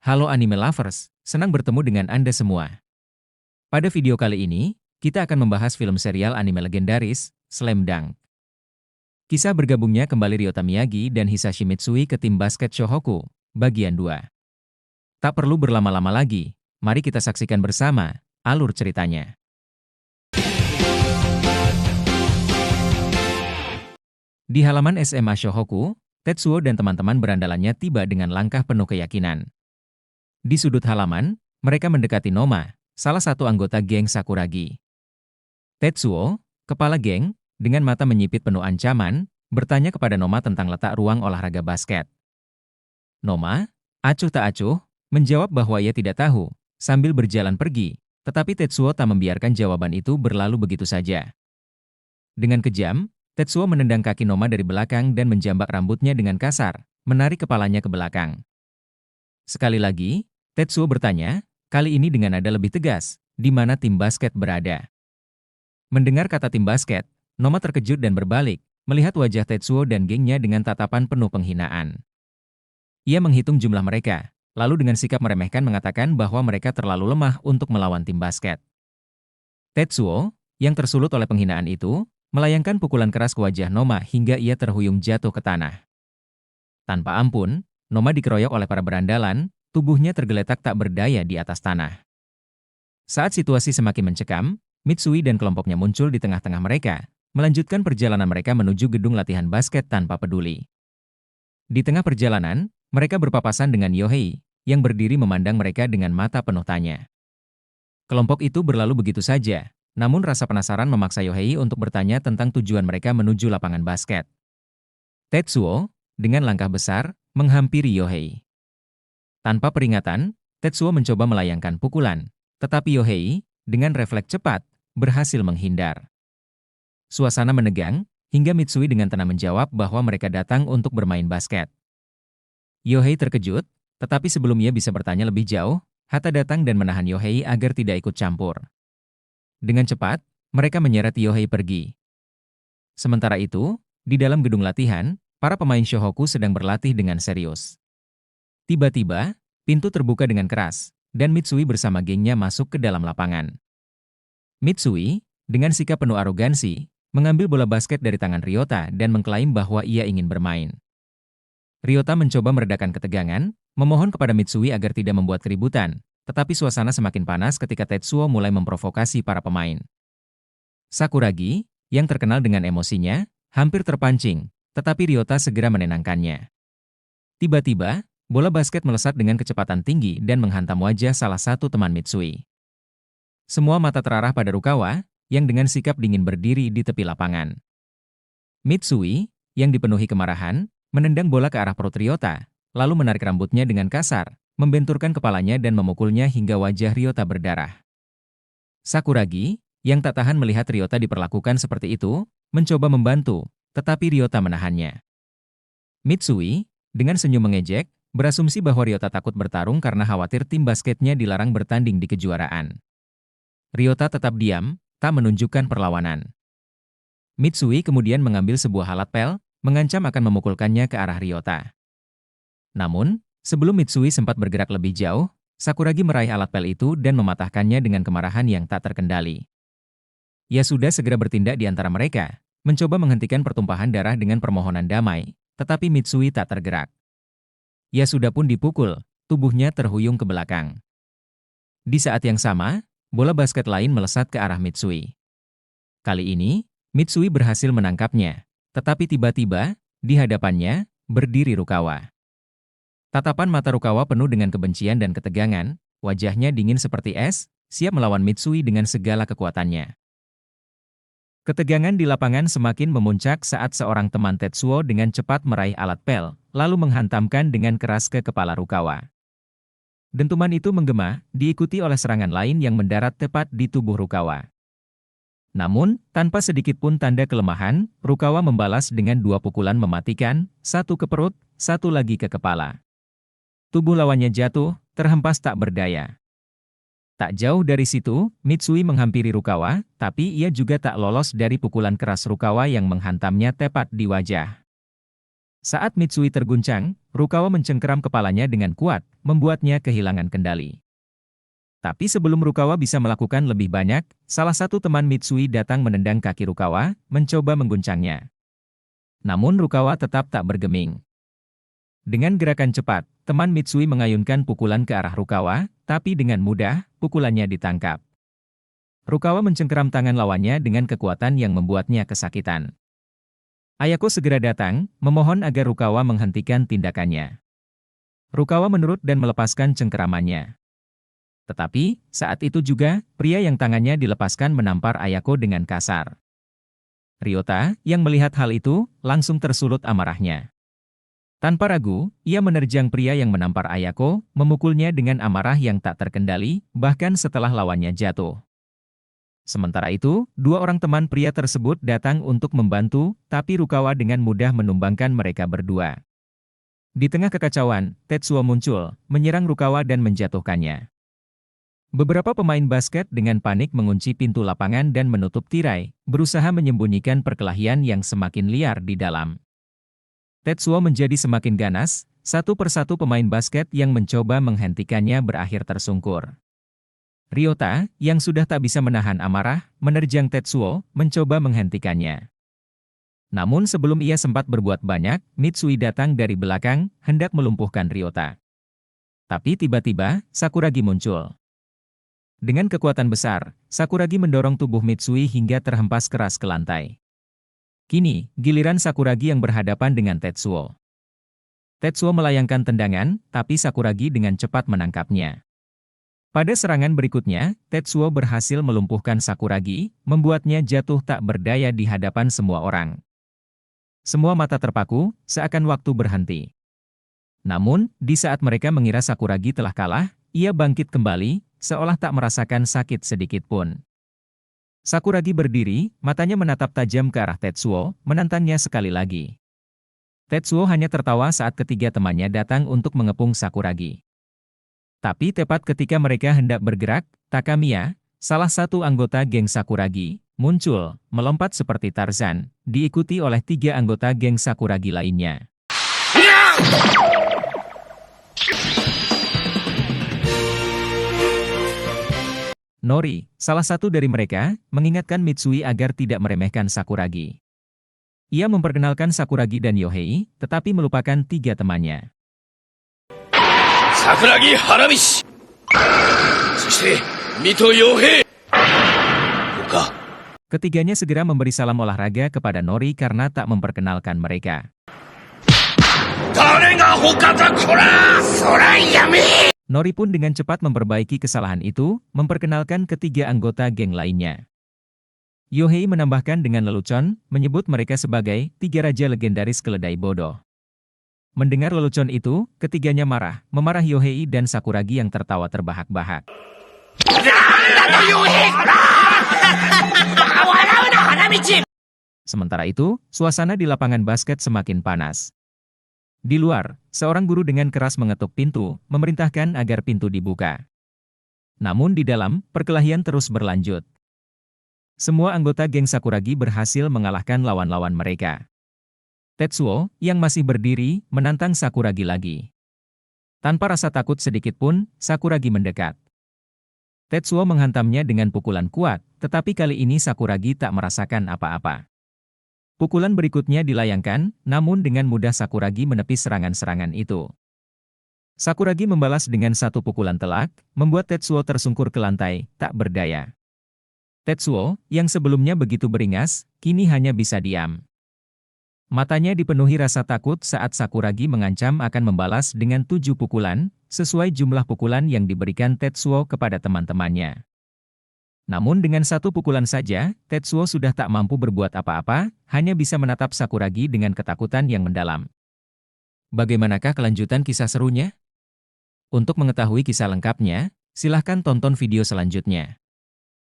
Halo anime lovers, senang bertemu dengan Anda semua. Pada video kali ini, kita akan membahas film serial anime legendaris, Slam Dunk. Kisah bergabungnya kembali Ryota Miyagi dan Hisashi Mitsui ke tim basket Shohoku, bagian 2. Tak perlu berlama-lama lagi, mari kita saksikan bersama alur ceritanya. Di halaman SMA Shohoku, Tetsuo dan teman-teman berandalannya tiba dengan langkah penuh keyakinan. Di sudut halaman, mereka mendekati Noma, salah satu anggota geng Sakuragi. Tetsuo, kepala geng, dengan mata menyipit penuh ancaman, bertanya kepada Noma tentang letak ruang olahraga basket. Noma, acuh tak acuh, menjawab bahwa ia tidak tahu, sambil berjalan pergi, tetapi Tetsuo tak membiarkan jawaban itu berlalu begitu saja. Dengan kejam, Tetsuo menendang kaki Noma dari belakang dan menjambak rambutnya dengan kasar, menarik kepalanya ke belakang. Sekali lagi, Tetsuo bertanya, kali ini dengan nada lebih tegas, di mana tim basket berada. Mendengar kata tim basket, Noma terkejut dan berbalik, melihat wajah Tetsuo dan gengnya dengan tatapan penuh penghinaan. Ia menghitung jumlah mereka, lalu dengan sikap meremehkan mengatakan bahwa mereka terlalu lemah untuk melawan tim basket. Tetsuo, yang tersulut oleh penghinaan itu, melayangkan pukulan keras ke wajah Noma hingga ia terhuyung jatuh ke tanah. Tanpa ampun, Noma dikeroyok oleh para berandalan, tubuhnya tergeletak tak berdaya di atas tanah. Saat situasi semakin mencekam, Mitsui dan kelompoknya muncul di tengah-tengah mereka, melanjutkan perjalanan mereka menuju gedung latihan basket tanpa peduli. Di tengah perjalanan, mereka berpapasan dengan Yohei, yang berdiri memandang mereka dengan mata penuh tanya. Kelompok itu berlalu begitu saja, namun rasa penasaran memaksa Yohei untuk bertanya tentang tujuan mereka menuju lapangan basket. Tetsuo, dengan langkah besar, menghampiri Yohei. Tanpa peringatan, Tetsuo mencoba melayangkan pukulan, tetapi Yohei, dengan refleks cepat, berhasil menghindar. Suasana menegang, hingga Mitsui dengan tenang menjawab bahwa mereka datang untuk bermain basket. Yohei terkejut, tetapi sebelum ia bisa bertanya lebih jauh, Hata datang dan menahan Yohei agar tidak ikut campur. Dengan cepat, mereka menyeret Yohei pergi. Sementara itu, di dalam gedung latihan, para pemain Shohoku sedang berlatih dengan serius. Tiba-tiba, pintu terbuka dengan keras, dan Mitsui bersama gengnya masuk ke dalam lapangan. Mitsui, dengan sikap penuh arogansi, mengambil bola basket dari tangan Ryota dan mengklaim bahwa ia ingin bermain. Ryota mencoba meredakan ketegangan, memohon kepada Mitsui agar tidak membuat keributan, tetapi suasana semakin panas ketika Tetsuo mulai memprovokasi para pemain. Sakuragi, yang terkenal dengan emosinya, hampir terpancing, tetapi Ryota segera menenangkannya. Tiba-tiba, bola basket melesat dengan kecepatan tinggi dan menghantam wajah salah satu teman Mitsui. Semua mata terarah pada Rukawa, yang dengan sikap dingin berdiri di tepi lapangan. Mitsui, yang dipenuhi kemarahan, menendang bola ke arah perut Ryota, lalu menarik rambutnya dengan kasar, membenturkan kepalanya dan memukulnya hingga wajah Ryota berdarah. Sakuragi, yang tak tahan melihat Ryota diperlakukan seperti itu, mencoba membantu, tetapi Ryota menahannya. Mitsui, dengan senyum mengejek, berasumsi bahwa Ryota takut bertarung karena khawatir tim basketnya dilarang bertanding di kejuaraan. Ryota tetap diam, tak menunjukkan perlawanan. Mitsui kemudian mengambil sebuah alat pel, mengancam akan memukulkannya ke arah Ryota. Namun, sebelum Mitsui sempat bergerak lebih jauh, Sakuragi meraih alat pel itu dan mematahkannya dengan kemarahan yang tak terkendali. Ia sudah segera bertindak di antara mereka, mencoba menghentikan pertumpahan darah dengan permohonan damai, tetapi Mitsui tak tergerak. Ia sudah pun dipukul, tubuhnya terhuyung ke belakang. Di saat yang sama, bola basket lain melesat ke arah Mitsui. Kali ini, Mitsui berhasil menangkapnya, tetapi tiba-tiba, di hadapannya, berdiri Rukawa. Tatapan mata Rukawa penuh dengan kebencian dan ketegangan, wajahnya dingin seperti es, siap melawan Mitsui dengan segala kekuatannya. Ketegangan di lapangan semakin memuncak saat seorang teman Tetsuo dengan cepat meraih alat pel, lalu menghantamkan dengan keras ke kepala Rukawa. Dentuman itu menggema, diikuti oleh serangan lain yang mendarat tepat di tubuh Rukawa. Namun, tanpa sedikit pun tanda kelemahan, Rukawa membalas dengan 2 pukulan mematikan, satu ke perut, satu lagi ke kepala. Tubuh lawannya jatuh, terhempas tak berdaya. Tak jauh dari situ, Mitsui menghampiri Rukawa, tapi ia juga tak lolos dari pukulan keras Rukawa yang menghantamnya tepat di wajah. Saat Mitsui terguncang, Rukawa mencengkeram kepalanya dengan kuat, membuatnya kehilangan kendali. Tapi sebelum Rukawa bisa melakukan lebih banyak, salah satu teman Mitsui datang menendang kaki Rukawa, mencoba mengguncangnya. Namun Rukawa tetap tak bergeming. Dengan gerakan cepat, teman Mitsui mengayunkan pukulan ke arah Rukawa, tapi dengan mudah, pukulannya ditangkap. Rukawa mencengkeram tangan lawannya dengan kekuatan yang membuatnya kesakitan. Ayako segera datang, memohon agar Rukawa menghentikan tindakannya. Rukawa menurut dan melepaskan cengkeramannya. Tetapi, saat itu juga, pria yang tangannya dilepaskan menampar Ayako dengan kasar. Ryota, yang melihat hal itu, langsung tersulut amarahnya. Tanpa ragu, ia menerjang pria yang menampar Ayako, memukulnya dengan amarah yang tak terkendali, bahkan setelah lawannya jatuh. Sementara itu, dua orang teman pria tersebut datang untuk membantu, tapi Rukawa dengan mudah menumbangkan mereka berdua. Di tengah kekacauan, Tetsuo muncul, menyerang Rukawa dan menjatuhkannya. Beberapa pemain basket dengan panik mengunci pintu lapangan dan menutup tirai, berusaha menyembunyikan perkelahian yang semakin liar di dalam. Tetsuo menjadi semakin ganas, satu persatu pemain basket yang mencoba menghentikannya berakhir tersungkur. Ryota, yang sudah tak bisa menahan amarah, menerjang Tetsuo, mencoba menghentikannya. Namun sebelum ia sempat berbuat banyak, Mitsui datang dari belakang, hendak melumpuhkan Ryota. Tapi tiba-tiba, Sakuragi muncul. Dengan kekuatan besar, Sakuragi mendorong tubuh Mitsui hingga terhempas keras ke lantai. Kini, giliran Sakuragi yang berhadapan dengan Tetsuo. Tetsuo melayangkan tendangan, tapi Sakuragi dengan cepat menangkapnya. Pada serangan berikutnya, Tetsuo berhasil melumpuhkan Sakuragi, membuatnya jatuh tak berdaya di hadapan semua orang. Semua mata terpaku, seakan waktu berhenti. Namun, di saat mereka mengira Sakuragi telah kalah, ia bangkit kembali, seolah tak merasakan sakit sedikit pun. Sakuragi berdiri, matanya menatap tajam ke arah Tetsuo, menantangnya sekali lagi. Tetsuo hanya tertawa saat ketiga temannya datang untuk mengepung Sakuragi. Tapi tepat ketika mereka hendak bergerak, Takamiya, salah satu anggota geng Sakuragi, muncul, melompat seperti Tarzan, diikuti oleh 3 anggota geng Sakuragi lainnya. Nori, salah satu dari mereka, mengingatkan Mitsui agar tidak meremehkan Sakuragi. Ia memperkenalkan Sakuragi dan Yohei, tetapi melupakan 3 temannya. Sakuragi Haramishi, soshite Mito Yohei. Buka. Ketiganya segera memberi salam olahraga kepada Nori karena tak memperkenalkan mereka. Nori pun dengan cepat memperbaiki kesalahan itu, memperkenalkan ketiga anggota geng lainnya. Yohei menambahkan dengan lelucon, menyebut mereka sebagai 3 raja legendaris keledai bodoh. Mendengar lelucon itu, ketiganya marah, memarah Yohei dan Sakuragi yang tertawa terbahak-bahak. Sementara itu, suasana di lapangan basket semakin panas. Di luar, seorang guru dengan keras mengetuk pintu, memerintahkan agar pintu dibuka. Namun di dalam, perkelahian terus berlanjut. Semua anggota geng Sakuragi berhasil mengalahkan lawan-lawan mereka. Tetsuo, yang masih berdiri, menantang Sakuragi lagi. Tanpa rasa takut sedikit pun, Sakuragi mendekat. Tetsuo menghantamnya dengan pukulan kuat, tetapi kali ini Sakuragi tak merasakan apa-apa. Pukulan berikutnya dilayangkan, namun dengan mudah Sakuragi menepis serangan-serangan itu. Sakuragi membalas dengan satu pukulan telak, membuat Tetsuo tersungkur ke lantai, tak berdaya. Tetsuo, yang sebelumnya begitu beringas, kini hanya bisa diam. Matanya dipenuhi rasa takut saat Sakuragi mengancam akan membalas dengan 7 pukulan, sesuai jumlah pukulan yang diberikan Tetsuo kepada teman-temannya. Namun dengan 1 pukulan saja, Tetsuo sudah tak mampu berbuat apa-apa, hanya bisa menatap Sakuragi dengan ketakutan yang mendalam. Bagaimanakah kelanjutan kisah serunya? Untuk mengetahui kisah lengkapnya, silahkan tonton video selanjutnya.